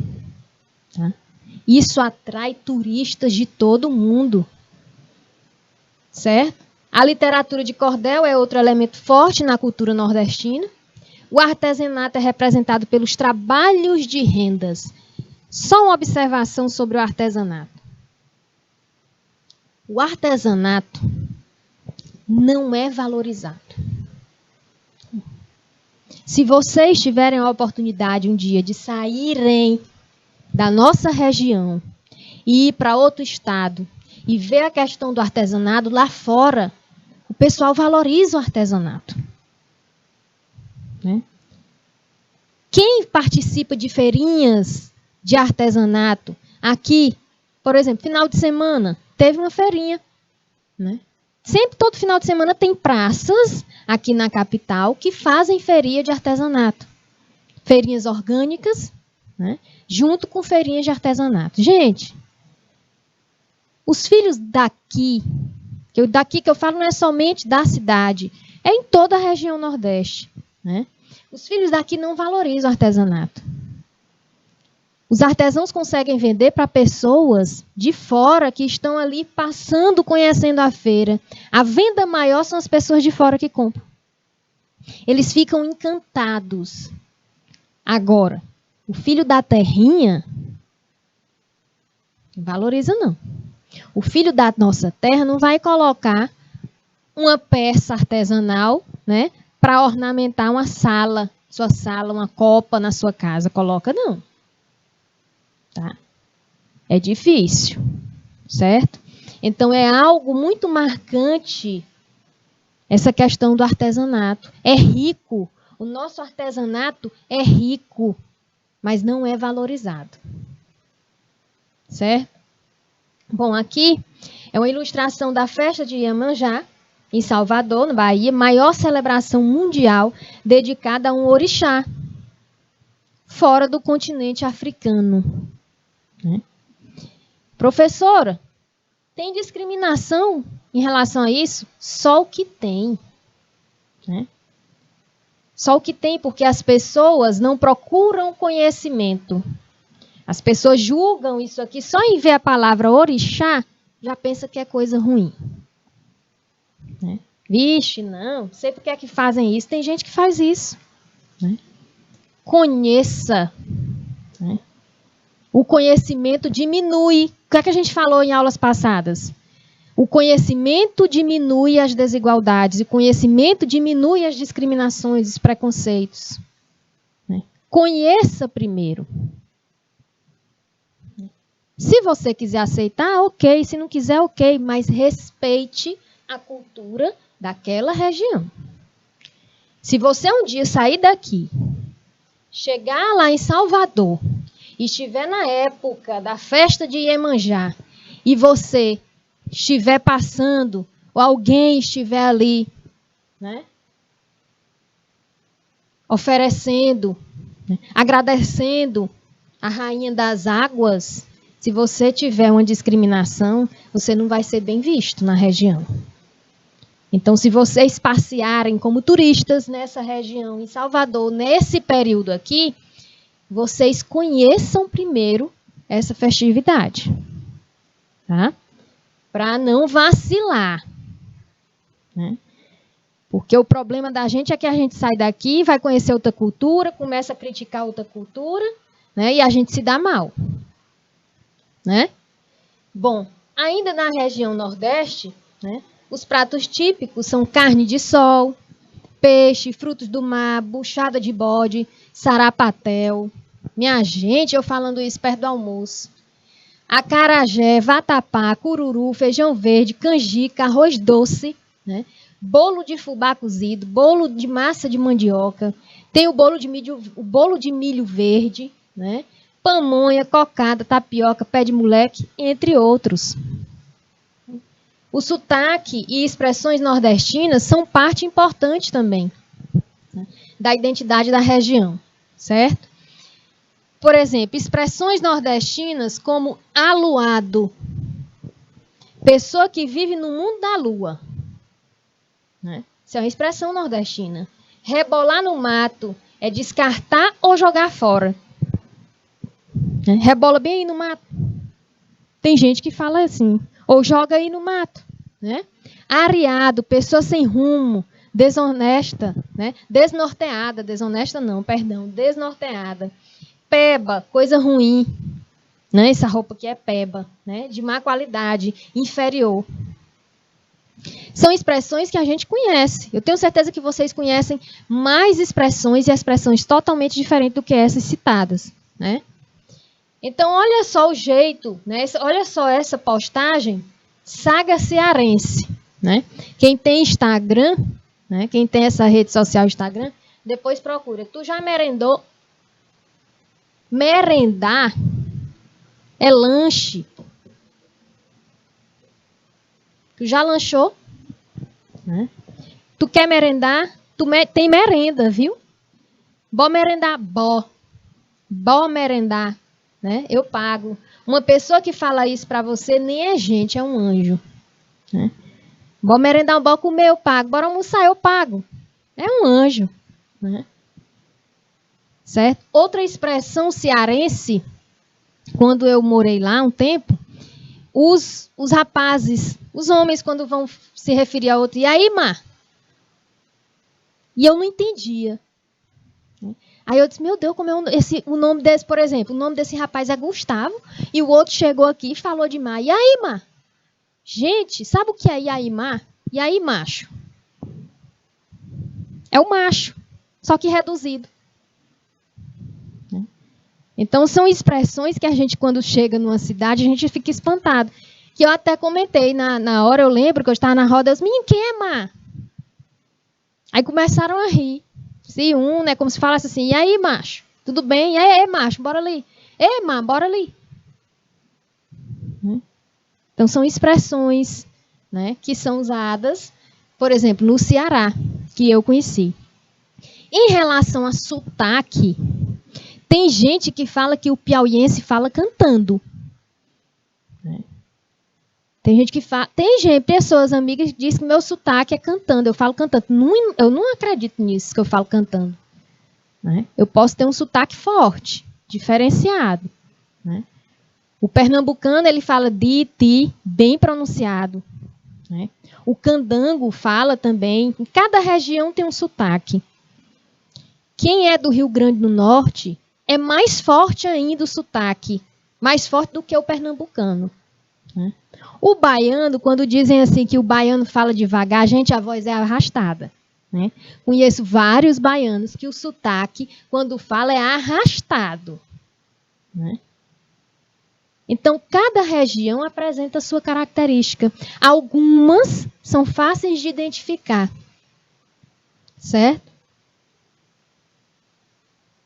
Isso atrai turistas de todo mundo. Certo? A literatura de cordel é outro elemento forte na cultura nordestina. O artesanato é representado pelos trabalhos de rendas. Só uma observação sobre o artesanato. O artesanato não é valorizado. Se vocês tiverem a oportunidade um dia de saírem da nossa região e ir para outro estado e ver a questão do artesanato, lá fora, o pessoal valoriza o artesanato. Né? Quem participa de feirinhas de artesanato, aqui, por exemplo, final de semana, teve uma feirinha. Né? Sempre, todo final de semana, tem praças aqui na capital que fazem feirinha de artesanato. Feirinhas orgânicas, né? Junto com feirinhas de artesanato. Gente, os filhos daqui que eu falo não é somente da cidade, é em toda a região Nordeste. Né? Os filhos daqui não valorizam o artesanato. Os artesãos conseguem vender para pessoas de fora que estão ali passando, conhecendo a feira. A venda maior são as pessoas de fora que compram. Eles ficam encantados. Agora, o filho da terrinha não valoriza, não. O filho da nossa terra não vai colocar uma peça artesanal, né, para ornamentar uma sala, sua sala, uma copa na sua casa. Coloca, não. Tá? É difícil, certo? Então, é algo muito marcante essa questão do artesanato. É rico. O nosso artesanato é rico, mas não é valorizado. Certo? Bom, aqui é uma ilustração da festa de Iemanjá, em Salvador, na Bahia, maior celebração mundial dedicada a um orixá, fora do continente africano. Né? Professora, tem discriminação em relação a isso? Só o que tem. Né? Só o que tem, porque as pessoas não procuram conhecimento. As pessoas julgam isso aqui, só em ver a palavra orixá, já pensa que é coisa ruim. Né? Vixe, não sei por que é que fazem isso. Tem gente que faz isso. Né? Conheça. Né? O conhecimento diminui. O que é que a gente falou em aulas passadas? O conhecimento diminui as desigualdades. O conhecimento diminui as discriminações, os preconceitos. Né? Conheça primeiro. Se você quiser aceitar, ok. Se não quiser, ok. Mas respeite a cultura daquela região. Se você um dia sair daqui, chegar lá em Salvador, e estiver na época da festa de Iemanjá, e você estiver passando, ou alguém estiver ali, né, oferecendo, né, agradecendo a rainha das águas, Se você tiver uma discriminação, você não vai ser bem visto na região. Então, se vocês passearem como turistas nessa região, em Salvador, nesse período aqui, vocês conheçam primeiro essa festividade, tá? Para não vacilar, né? Porque o problema da gente é que a gente sai daqui, vai conhecer outra cultura, começa a criticar outra cultura, né? E a gente se dá mal, né? Bom, ainda na região Nordeste, né? Os pratos típicos são carne de sol, peixe, frutos do mar, buchada de bode, sarapatel. Minha gente, eu falando isso perto do almoço. Acarajé, vatapá, cururu, feijão verde, canjica, arroz doce, né? Bolo de fubá cozido, bolo de massa de mandioca, tem o bolo de milho verde, né? Pamonha, cocada, tapioca, pé de moleque, entre outros. O sotaque e expressões nordestinas são parte importante também, né, da identidade da região, certo? Por exemplo, expressões nordestinas como aluado, pessoa que vive no mundo da lua, né? Isso é uma expressão nordestina. Rebolar no mato é descartar ou jogar fora. Rebola bem aí no mato. Tem gente que fala assim, ou joga aí no mato, né? Areado, pessoa sem rumo, desonesta, né? Desnorteada, desonesta não, perdão, desnorteada. Peba, coisa ruim, né? Essa roupa aqui é peba, né? De má qualidade, inferior. São expressões que a gente conhece. Eu tenho certeza que vocês conhecem mais expressões e expressões totalmente diferentes do que essas citadas, né? Então, olha só o jeito, né? Olha só essa postagem, Saga Cearense, né? Quem tem Instagram, né? Quem tem essa rede social Instagram, depois procura. Tu já merendou? Merendar é lanche. Tu já lanchou? Né? Tu quer merendar? Tem merenda, viu? Bó merendar, bó. Bó merendar. Né? Eu pago. Uma pessoa que fala isso para você nem é gente, é um anjo. Né? Bora merendar um bora comer, eu pago. Bora almoçar, eu pago. É um anjo. Né? Certo? Outra expressão cearense, quando eu morei lá um tempo, os rapazes, os homens, quando vão se referir a outro, e aí, Mar? E eu não entendia. Aí eu disse, meu Deus, como é o nome desse, por exemplo, o nome desse rapaz é Gustavo, e o outro chegou aqui e falou de Mar. E aí, Mar? Gente, sabe o que é e aí, Mar? E aí, macho? É o macho, só que reduzido. Então, são expressões que a gente, quando chega numa cidade, a gente fica espantado. Que eu até comentei na hora, eu lembro que eu estava na roda, eu disse, menino, quem é Mar? Aí começaram a rir. Se né, como se falasse assim, e aí, macho? Tudo bem? E aí, macho, bora ali. Ei, Mar, bora ali. Então, são expressões, né, que são usadas, por exemplo, no Ceará, que eu conheci. Em relação a sotaque, tem gente que fala que o piauiense fala cantando. Tem gente que fala. Pessoas amigas que dizem que meu sotaque é cantando. Eu falo cantando. Eu não acredito nisso que eu falo cantando. Né? Eu posso ter um sotaque forte, diferenciado. Né? O pernambucano, ele fala de, ti, bem pronunciado. Né? O candango fala também. Em cada região tem um sotaque. Quem é do Rio Grande do Norte é mais forte ainda o sotaque. Mais forte do que o pernambucano. Né? O baiano, quando dizem assim que o baiano fala devagar, gente, a voz é arrastada. Né? Conheço vários baianos que o sotaque, quando fala, é arrastado. Né? Então, cada região apresenta a sua característica. Algumas são fáceis de identificar. Certo?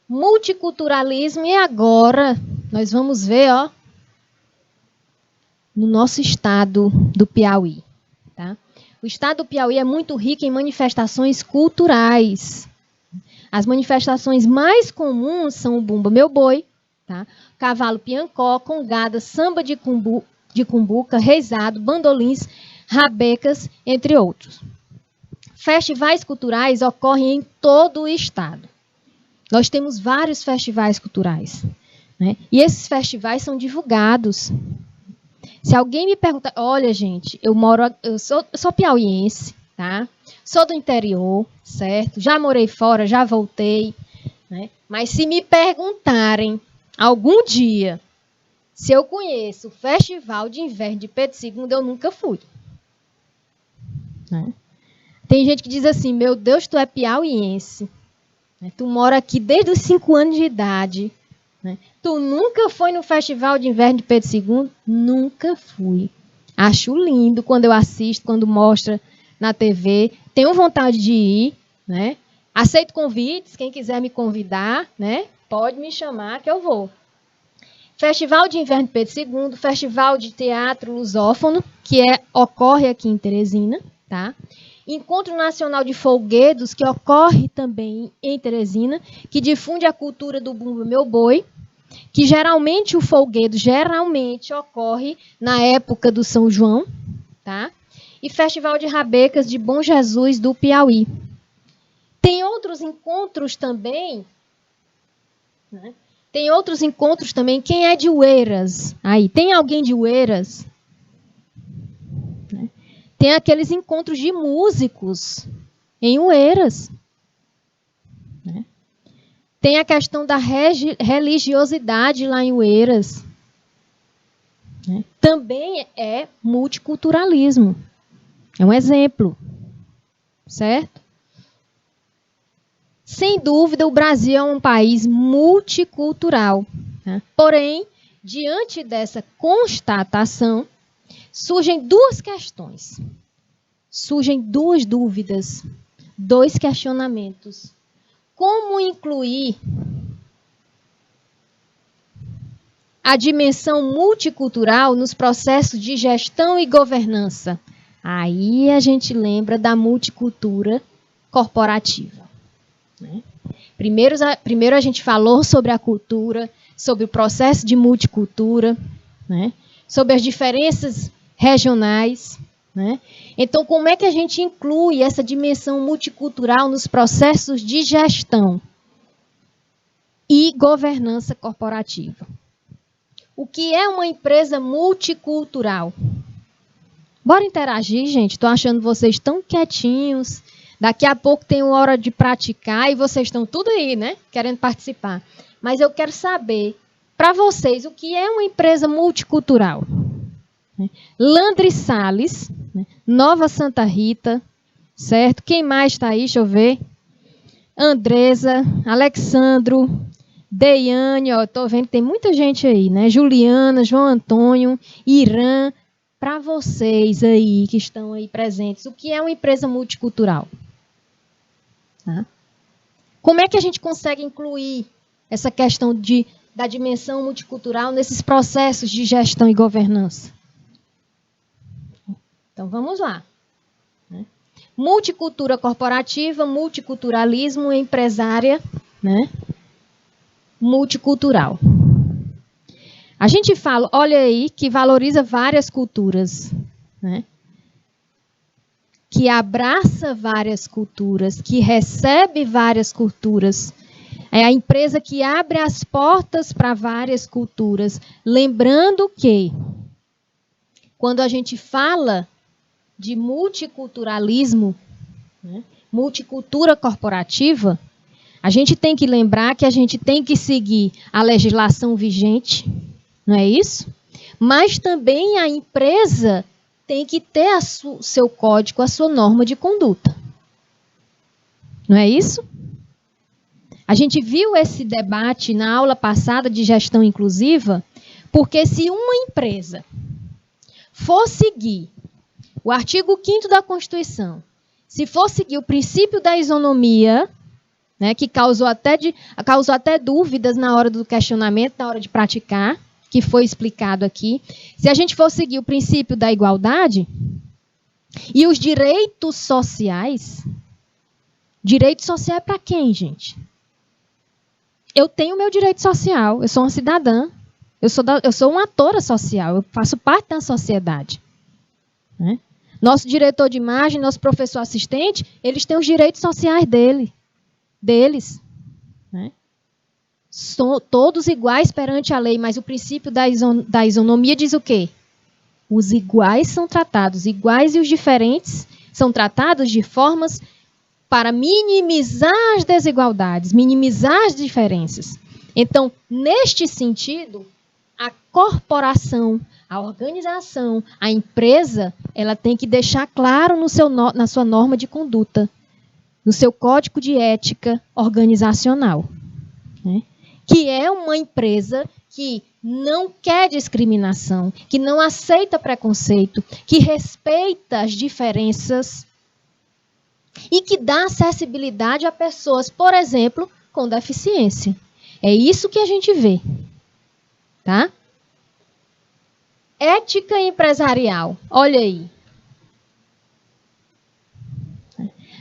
Multiculturalismo, e agora nós vamos ver, ó, no nosso estado do Piauí. Tá? O estado do Piauí é muito rico em manifestações culturais. As manifestações mais comuns são o Bumba Meu Boi, tá? Cavalo piancó, congada, samba de cumbuca, reizado, bandolins, rabecas, entre outros. Festivais culturais ocorrem em todo o estado. Nós temos vários festivais culturais, né? E esses festivais são divulgados. Se alguém me perguntar, olha, gente, eu sou piauiense, tá? Sou do interior, certo? Já morei fora, já voltei, né? Mas se me perguntarem algum dia se eu conheço o Festival de Inverno de Pedro II, eu nunca fui, né? Tem gente que diz assim, meu Deus, tu é piauiense, né? Tu mora aqui desde os 5 anos de idade, né? Tu nunca foi no Festival de Inverno de Pedro II? Nunca fui. Acho lindo quando eu assisto, quando mostra na TV. Tenho vontade de ir, né? Aceito convites, quem quiser me convidar, né? Pode me chamar que eu vou. Festival de Inverno de Pedro II, Festival de Teatro Lusófono, que ocorre aqui em Teresina, tá? Encontro Nacional de Folguedos, que ocorre também em Teresina, que difunde a cultura do Bumba Meu Boi, que geralmente o folguedo ocorre na época do São João, tá? E Festival de Rabecas de Bom Jesus do Piauí. Tem outros encontros também, né? Tem outros encontros também. Quem é de Oeiras? Aí, tem alguém de Oeiras? Tem aqueles encontros de músicos em Oeiras. Tem a questão da religiosidade lá em Oeiras. Também é multiculturalismo. É um exemplo. Certo? Sem dúvida, o Brasil é um país multicultural. Porém, diante dessa constatação, surgem 2 questões. Surgem 2 dúvidas, 2 questionamentos. Como incluir a dimensão multicultural nos processos de gestão e governança? Aí a gente lembra da multicultura corporativa. Primeiro a gente falou sobre a cultura, sobre o processo de multicultura, né? Sobre as diferenças regionais. Né? Então, como é que a gente inclui essa dimensão multicultural nos processos de gestão e governança corporativa? O que é uma empresa multicultural? Bora interagir, gente. Estou achando vocês tão quietinhos. Daqui a pouco tem uma hora de praticar e vocês estão tudo aí, né? Querendo participar. Mas eu quero saber, para vocês, o que é uma empresa multicultural? Landry Salles, Nova Santa Rita, certo? Quem mais está aí? Deixa eu ver. Andresa, Alexandro, Deiane, estou vendo que tem muita gente aí, né? Juliana, João Antônio, Irã. Para vocês aí que estão aí presentes, o que é uma empresa multicultural? Tá? Como é que a gente consegue incluir essa questão da dimensão multicultural nesses processos de gestão e governança? Então, vamos lá. Multicultura corporativa, multiculturalismo, empresária, né? Multicultural. A gente fala, olha aí, que valoriza várias culturas, né? Que abraça várias culturas, que recebe várias culturas. É a empresa que abre as portas para várias culturas. Lembrando que, quando a gente fala de multiculturalismo, né, multicultura corporativa, a gente tem que lembrar que a gente tem que seguir a legislação vigente, não é isso? Mas também a empresa tem que ter seu código, a sua norma de conduta. Não é isso? A gente viu esse debate na aula passada de gestão inclusiva, porque se uma empresa for seguir o artigo 5º da Constituição, se for seguir o princípio da isonomia, né, que causou até dúvidas na hora do questionamento, na hora de praticar, que foi explicado aqui. Se a gente for seguir o princípio da igualdade e os direitos sociais, direito social é para quem, gente? Eu tenho meu direito social, eu sou uma cidadã, eu sou uma atora social, eu faço parte da sociedade. Né? Nosso diretor de imagem, nosso professor assistente, eles têm os direitos sociais deles. Né? São todos iguais perante a lei, mas o princípio da isonomia diz o quê? Os iguais são tratados iguais e os diferentes são tratados de formas para minimizar as desigualdades, minimizar as diferenças. Então, neste sentido, a corporação, a organização, a empresa, ela tem que deixar claro na sua norma de conduta, no seu código de ética organizacional, né? Que é uma empresa que não quer discriminação, que não aceita preconceito, que respeita as diferenças e que dá acessibilidade a pessoas, por exemplo, com deficiência. É isso que a gente vê. Tá? Ética empresarial. Olha aí.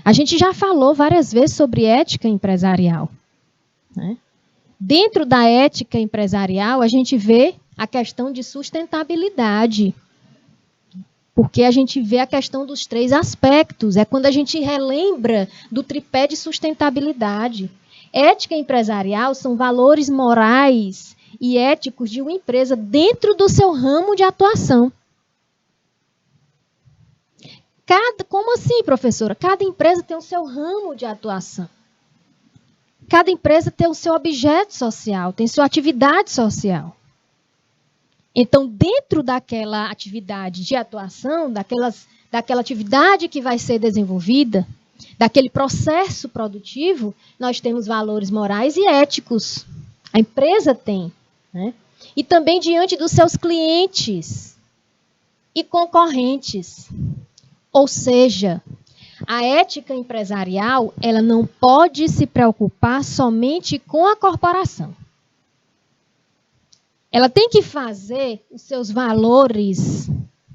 A gente já falou várias vezes sobre ética empresarial. Né? Dentro da ética empresarial, a gente vê a questão de sustentabilidade. Porque a gente vê a questão dos 3 aspectos. É quando a gente relembra do tripé de sustentabilidade. Ética empresarial são valores morais e éticos de uma empresa dentro do seu ramo de atuação. Como assim, professora? Cada empresa tem o seu ramo de atuação. Cada empresa tem o seu objeto social, tem sua atividade social. Então, dentro daquela atividade de atuação, daquela atividade que vai ser desenvolvida, daquele processo produtivo, nós temos valores morais e éticos. A empresa tem. Né? E também diante dos seus clientes e concorrentes. Ou seja, a ética empresarial, ela não pode se preocupar somente com a corporação. Ela tem que fazer os seus valores,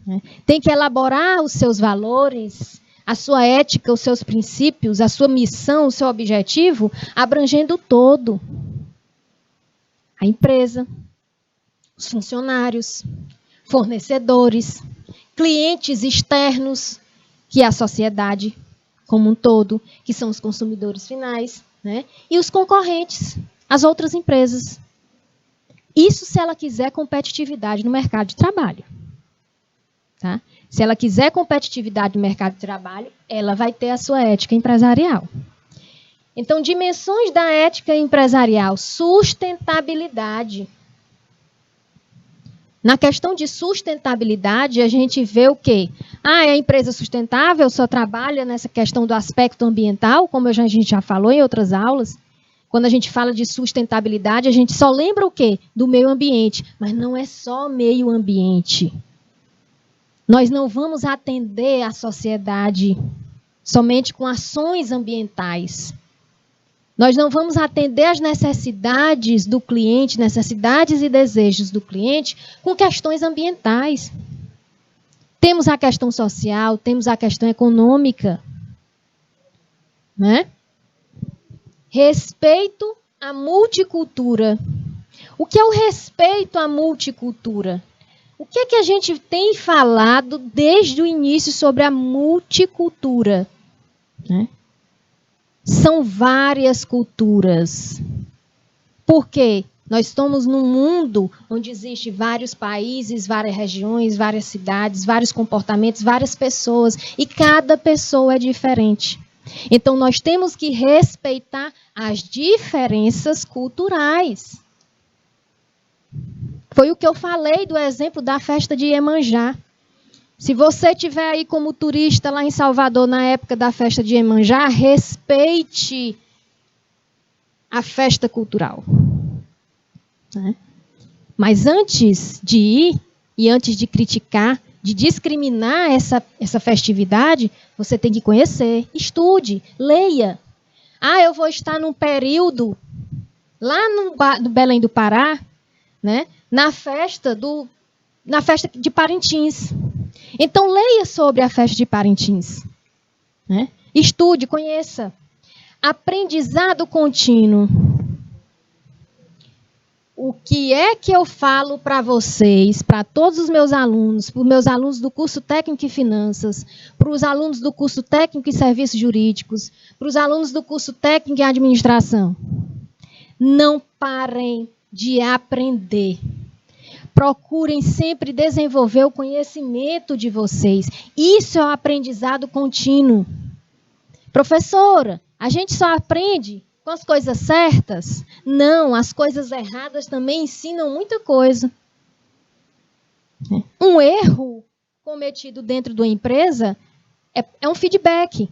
né? Tem que elaborar os seus valores, a sua ética, os seus princípios, a sua missão, o seu objetivo, abrangendo o todo. A empresa, os funcionários, fornecedores, clientes externos, que é a sociedade como um todo, que são os consumidores finais, né? E os concorrentes, as outras empresas. Isso se ela quiser competitividade no mercado de trabalho. Tá? Se ela quiser competitividade no mercado de trabalho, ela vai ter a sua ética empresarial. Então, dimensões da ética empresarial. Sustentabilidade. Na questão de sustentabilidade, a gente vê o quê? A empresa sustentável só trabalha nessa questão do aspecto ambiental, como a gente já falou em outras aulas. Quando a gente fala de sustentabilidade, a gente só lembra o quê? Do meio ambiente. Mas não é só meio ambiente. Nós não vamos atender a sociedade somente com ações ambientais. Nós não vamos atender às necessidades do cliente, necessidades e desejos do cliente com questões ambientais. Temos a questão social, temos a questão econômica. Né? Respeito à multicultura. O que é o respeito à multicultura? O que é que a gente tem falado desde o início sobre a multicultura? Né? São várias culturas. Por quê? Nós estamos num mundo onde existem vários países, várias regiões, várias cidades, vários comportamentos, várias pessoas. E cada pessoa é diferente. Então, nós temos que respeitar as diferenças culturais. Foi o que eu falei do exemplo da festa de Iemanjá. Se você estiver aí como turista lá em Salvador na época da festa de Iemanjá, respeite a festa cultural. Né? Mas antes de ir e antes de criticar, de discriminar essa festividade, você tem que conhecer, estude, leia. Eu vou estar num período lá no Belém do Pará, né? na festa de Parintins. Então, leia sobre a festa de Parintins. Né? Estude, conheça. Aprendizado contínuo. O que é que eu falo para vocês, para todos os meus alunos, para os meus alunos do curso técnico em finanças, para os alunos do curso técnico em serviços jurídicos, para os alunos do curso técnico em administração? Não parem de aprender. Procurem sempre desenvolver o conhecimento de vocês. Isso é o aprendizado contínuo. Professora, a gente só aprende com as coisas certas? Não, as coisas erradas também ensinam muita coisa. Um erro cometido dentro de uma empresa é um feedback.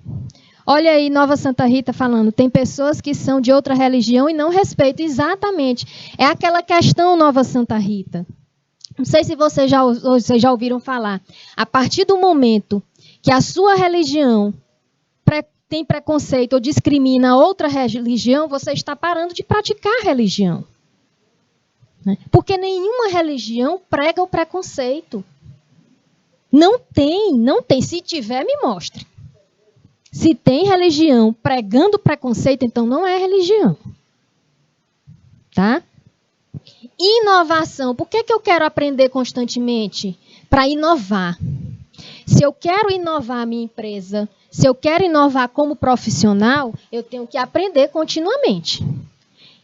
Olha aí, Nova Santa Rita falando, tem pessoas que são de outra religião e não respeitam. Exatamente. É aquela questão, Nova Santa Rita. Não sei se vocês já ouviram falar. A partir do momento que a sua religião tem preconceito ou discrimina outra religião, você está parando de praticar a religião. Porque nenhuma religião prega o preconceito. Não tem. Se tiver, me mostre. Se tem religião pregando preconceito, então não é religião. Tá? Inovação. Por que eu quero aprender constantemente? Para inovar. Se eu quero inovar a minha empresa, se eu quero inovar como profissional, eu tenho que aprender continuamente.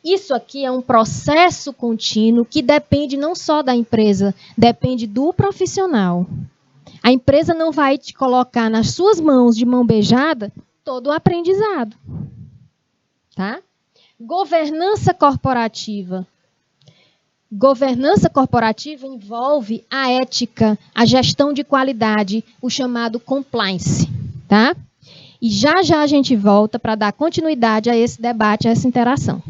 Isso aqui é um processo contínuo que depende não só da empresa, depende do profissional. A empresa não vai te colocar nas suas mãos, de mão beijada, todo o aprendizado. Tá? Governança corporativa. Governança corporativa envolve a ética, a gestão de qualidade, o chamado compliance. Tá? E já a gente volta para dar continuidade a esse debate, a essa interação.